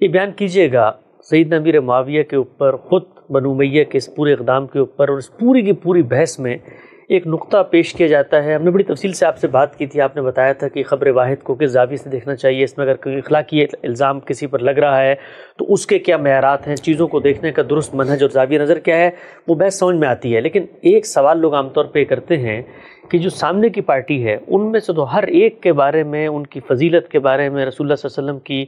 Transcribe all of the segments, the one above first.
یہ بیان کیجیے گا سیدنا امیر معاویہ کے اوپر خود بنو امیہ کے اس پورے اقدام کے اوپر اور اس پوری کی پوری بحث میں ایک نقطہ پیش کیا جاتا ہے. ہم نے بڑی تفصیل سے آپ سے بات کی تھی. آپ نے بتایا تھا کہ خبر واحد کو کس زاویے سے دیکھنا چاہیے, اس میں اگر کوئی اخلاقی الزام کسی پر لگ رہا ہے تو اس کے کیا معیارات ہیں, چیزوں کو دیکھنے کا درست منہج اور زاویہ نظر کیا ہے, وہ بحث سمجھ میں آتی ہے. لیکن ایک سوال لوگ عام طور پہ کرتے ہیں کہ جو سامنے کی پارٹی ہے ان میں سے تو ہر ایک کے بارے میں, ان کی فضیلت کے بارے میں, رسول اللہ صلی اللہ علیہ وسلم کی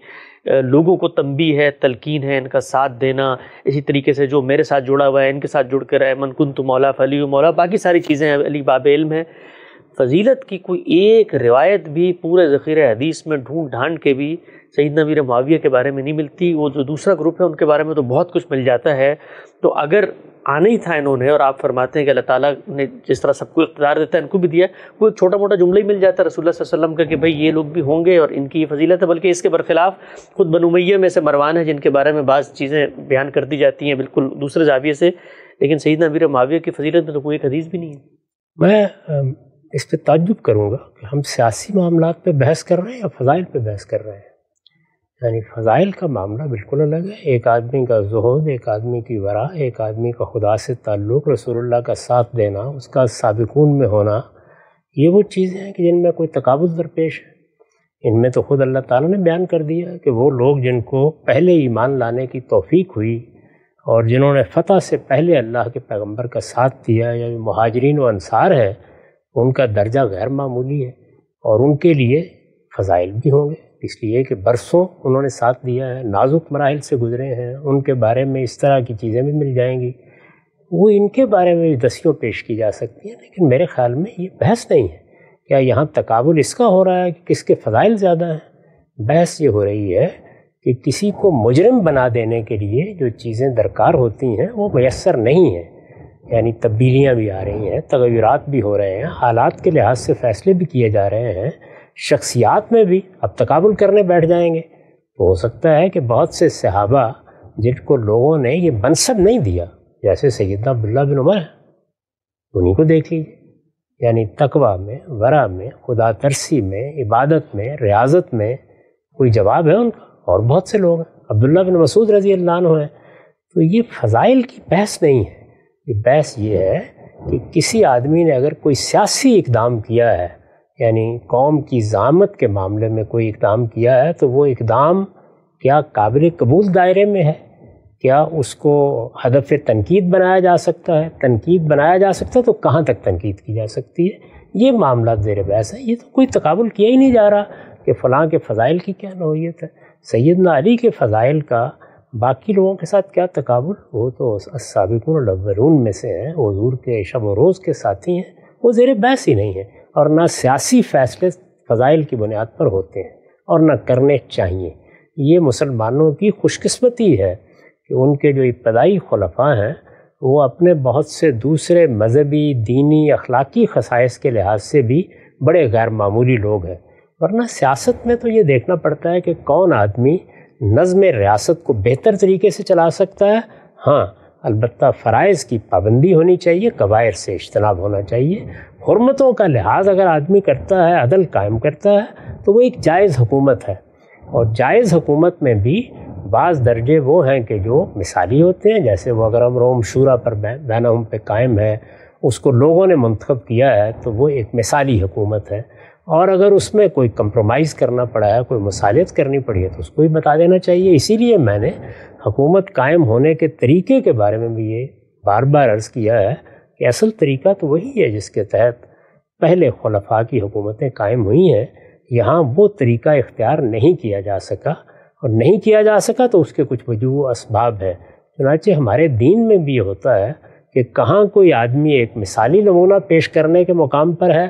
لوگوں کو تنبیہ ہے, تلقین ہے, ان کا ساتھ دینا, اسی طریقے سے جو میرے ساتھ جڑا ہوا ہے ان کے ساتھ جڑ کر من کنت مولا فعلی مولا, باقی ساری چیزیں علی باب علم ہے. فضیلت کی کوئی ایک روایت بھی پورے ذخیرہ حدیث میں ڈھونڈ ڈھانڈ کے بھی سیدنا امیر معاویہ کے بارے میں نہیں ملتی. وہ جو دوسرا گروپ ہے ان کے بارے میں تو بہت کچھ مل جاتا ہے. تو اگر آنا ہی تھا انہوں نے, اور آپ فرماتے ہیں کہ اللہ تعالیٰ نے جس طرح سب کو اقتدار دیتا ہے ان کو بھی دیا, کوئی چھوٹا موٹا جملہ ہی مل جاتا ہے رسول اللہ صلی اللہ علیہ وسلم کا کہ بھئی یہ لوگ بھی ہوں گے اور ان کی یہ فضیلت ہے, بلکہ اس کے برخلاف خود بنو امیہ میں سے مروان ہے جن کے بارے میں بعض چیزیں بیان کر دی جاتی ہیں بالکل دوسرے زاویے سے, لیکن سیدنا امیر معاویہ کی فضیلت میں تو کوئی ایک حدیث بھی نہیں ہے. میں اس پہ تعجب کروں گا کہ ہم سیاسی معاملات پہ بحث کر رہے ہیں یا فضائل پہ بحث کر رہے ہیں. یعنی فضائل کا معاملہ بالکل الگ ہے. ایک آدمی کا زہد, ایک آدمی کی ورع, ایک آدمی کا خدا سے تعلق, رسول اللہ کا ساتھ دینا, اس کا سابقون میں ہونا, یہ وہ چیزیں ہیں کہ جن میں کوئی تقابل درپیش ہے. ان میں تو خود اللہ تعالیٰ نے بیان کر دیا کہ وہ لوگ جن کو پہلے ایمان لانے کی توفیق ہوئی اور جنہوں نے فتح سے پہلے اللہ کے پیغمبر کا ساتھ دیا, یا مہاجرین و انصار ہیں, ان کا درجہ غیر معمولی ہے اور ان کے لیے فضائل بھی ہوں گے, اس لیے کہ برسوں انہوں نے ساتھ دیا ہے, نازک مراحل سے گزرے ہیں. ان کے بارے میں اس طرح کی چیزیں بھی مل جائیں گی. وہ ان کے بارے میں دسیوں پیش کی جا سکتی ہیں, لیکن میرے خیال میں یہ بحث نہیں ہے. کیا یہاں تقابل اس کا ہو رہا ہے کہ کس کے فضائل زیادہ ہیں؟ بحث یہ ہو رہی ہے کہ کسی کو مجرم بنا دینے کے لیے جو چیزیں درکار ہوتی ہیں وہ میسر نہیں ہیں. یعنی تبدیلیاں بھی آ رہی ہیں, تغیرات بھی ہو رہے ہیں, حالات کے لحاظ سے فیصلے بھی کیے جا رہے ہیں, شخصیات میں بھی اب تقابل کرنے بیٹھ جائیں گے تو ہو سکتا ہے کہ بہت سے صحابہ جن کو لوگوں نے یہ منصب نہیں دیا, جیسے سیدنا عبداللہ بن عمر ہیں, انہیں کو دیکھ لیجیے. یعنی تقویٰ میں, ورع میں, خدا ترسی میں, عبادت میں, ریاضت میں کوئی جواب ہے ان کا, اور بہت سے لوگ ہیں. عبداللہ بن مسعود رضی اللہ عنہ ہیں. تو یہ فضائل کی بحث نہیں ہے. یہ بحث یہ ہے کہ کسی آدمی نے اگر کوئی سیاسی اقدام کیا ہے, یعنی قوم کی زعامت کے معاملے میں کوئی اقدام کیا ہے, تو وہ اقدام کیا قابل قبول دائرے میں ہے؟ کیا اس کو ہدف تنقید بنایا جا سکتا ہے؟ تنقید بنایا جا سکتا ہے تو کہاں تک تنقید کی جا سکتی ہے؟ یہ معاملات زیر بحث ہیں. یہ تو کوئی تقابل کیا ہی نہیں جا رہا کہ فلاں کے فضائل کی کیا نوعیت ہے. سیدنا علی کے فضائل کا باقی لوگوں کے ساتھ کیا تقابل؟ وہ تو السابقون الاولون میں سے ہیں, حضور کے شب و روز کے ساتھی ہیں, وہ زیر بحث ہی نہیں ہے. اور نہ سیاسی فیصلے فضائل کی بنیاد پر ہوتے ہیں اور نہ کرنے چاہیے. یہ مسلمانوں کی خوش قسمتی ہے کہ ان کے جو ابتدائی خلفاء ہیں وہ اپنے بہت سے دوسرے مذہبی, دینی, اخلاقی خصائص کے لحاظ سے بھی بڑے غیر معمولی لوگ ہیں. ورنہ سیاست میں تو یہ دیکھنا پڑتا ہے کہ کون آدمی نظم ریاست کو بہتر طریقے سے چلا سکتا ہے. ہاں البتہ فرائض کی پابندی ہونی چاہیے, کبائر سے اجتناب ہونا چاہیے. حرمتوں کا لحاظ اگر آدمی کرتا ہے, عدل قائم کرتا ہے, تو وہ ایک جائز حکومت ہے. اور جائز حکومت میں بھی بعض درجے وہ ہیں کہ جو مثالی ہوتے ہیں, جیسے وہ اگر امرهم شورا پر بینہم پہ قائم ہے, اس کو لوگوں نے منتخب کیا ہے, تو وہ ایک مثالی حکومت ہے. اور اگر اس میں کوئی کمپرومائز کرنا پڑا ہے, کوئی مصالحت کرنی پڑی ہے, تو اس کو بھی بتا دینا چاہیے. اسی لیے میں نے حکومت قائم ہونے کے طریقے کے بارے میں بھی یہ بار بار عرض کیا ہے کہ اصل طریقہ تو وہی ہے جس کے تحت پہلے خلفاء کی حکومتیں قائم ہوئی ہیں. یہاں وہ طریقہ اختیار نہیں کیا جا سکا, اور نہیں کیا جا سکا تو اس کے کچھ وجوہ و اسباب ہیں. چنانچہ ہمارے دین میں بھی یہ ہوتا ہے کہ کہاں کوئی آدمی ایک مثالی نمونہ پیش کرنے کے مقام پر ہے,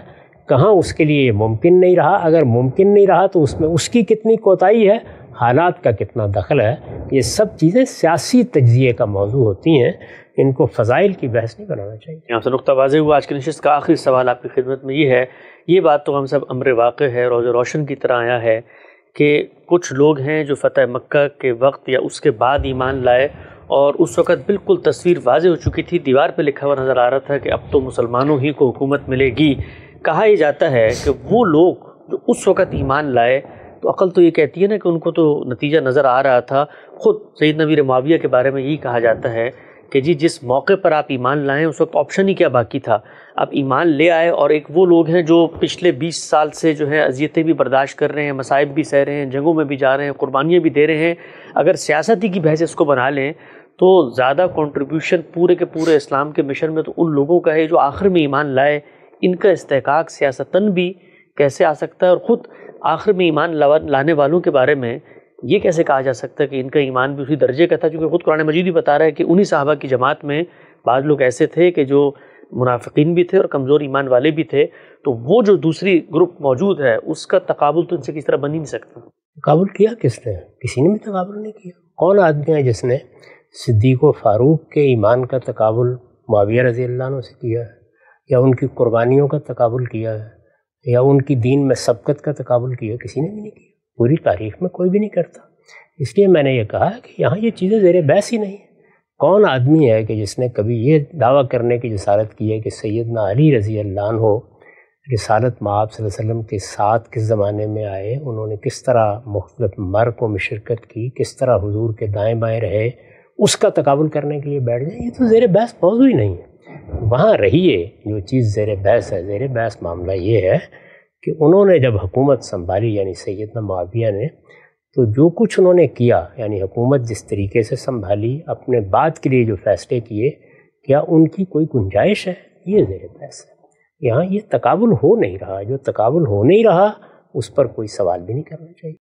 کہاں اس کے لیے یہ ممکن نہیں رہا. اگر ممکن نہیں رہا تو اس میں اس کی کتنی کوتاہی ہے, حالات کا کتنا دخل ہے. یہ سب چیزیں سیاسی تجزیے کا موضوع ہوتی ہیں, ان کو فضائل کی بحث نہیں بنانا چاہیے. یہاں سے نقطہ واضح ہوا. آج کی نشست کا آخری سوال آپ کی خدمت میں یہ ہے, یہ بات تو ہم سب امر واقع ہے, روز روشن کی طرح آیا ہے کہ کچھ لوگ ہیں جو فتح مکہ کے وقت یا اس کے بعد ایمان لائے, اور اس وقت بالکل تصویر واضح ہو چکی تھی, دیوار پہ لکھا ہوا نظر آ رہا تھا کہ اب تو مسلمانوں ہی کو حکومت ملے گی. کہا یہ جاتا ہے کہ وہ لوگ جو اس وقت ایمان لائے تو عقل تو یہ کہتی ہے نا کہ ان کو تو نتیجہ نظر آ رہا تھا. خود سیدنا امیر معاویہ کے بارے میں یہی کہا جاتا ہے کہ جی جس موقع پر آپ ایمان لائیں اس وقت آپشن ہی کیا باقی تھا، آپ ایمان لے آئے. اور ایک وہ لوگ ہیں جو پچھلے 20 سال سے جو ہے اذیتیں بھی برداشت کر رہے ہیں، مصائب بھی سہ رہے ہیں، جنگوں میں بھی جا رہے ہیں، قربانیاں بھی دے رہے ہیں. اگر سیاستی کی بحث اس کو بنا لیں تو زیادہ کنٹریبیوشن پورے کے پورے اسلام کے مشن میں تو ان لوگوں کا ہے جو آخر میں ایمان لائے. ان کا استحقاق سیاستاً بھی کیسے آ سکتا ہے، اور خود آخر میں ایمان لانے والوں کے بارے میں یہ کیسے کہا جا سکتا ہے کہ ان کا ایمان بھی اسی درجے کا تھا؟ چونکہ خود قرآن مجید ہی بتا رہا ہے کہ انہی صحابہ کی جماعت میں بعض لوگ ایسے تھے کہ جو منافقین بھی تھے اور کمزور ایمان والے بھی تھے. تو وہ جو دوسری گروپ موجود ہے اس کا تقابل تو ان سے کس طرح بن ہی نہیں سکتا. تقابل کیا کس نے؟ کسی نے بھی تقابل نہیں کیا. کون آدمی ہے جس نے صدیق و فاروق کے ایمان کا تقابل معاویہ رضی اللہ عنہ سے کیا ہے، یا ان کی قربانیوں کا تقابل کیا ہے، یا ان کی دین میں سبقت کا تقابل کیا؟ کسی نے بھی نہیں کیا. پوری تاریخ میں کوئی بھی نہیں کرتا. اس لیے میں نے یہ کہا کہ یہاں یہ چیزیں زیر بحث ہی نہیں ہیں. کون آدمی ہے کہ جس نے کبھی یہ دعویٰ کرنے کی جسارت کی ہے کہ سیدنا علی رضی اللہ عنہ رسالت مآب صلی اللہ علیہ وسلم کے ساتھ کس زمانے میں آئے، انہوں نے کس طرح مختلف مرکوں میں شرکت کی، کس طرح حضور کے دائیں بائیں رہے، اس کا تقابل کرنے کے لیے بیٹھ جائیں؟ یہ تو زیر بحث موضوع ہی نہیں ہے. وہاں رہیے جو چیز زیر بحث ہے. زیر بحث معاملہ یہ ہے کہ انہوں نے جب حکومت سنبھالی، یعنی سیدنا معاویہ نے، تو جو کچھ انہوں نے کیا، یعنی حکومت جس طریقے سے سنبھالی، اپنے بعد کے لیے جو فیصلے کیے، کیا ان کی کوئی گنجائش ہے؟ یہ زیر بحث ہے. یہاں یہ تقابل ہو نہیں رہا. جو تقابل ہو نہیں رہا اس پر کوئی سوال بھی نہیں کرنا چاہیے.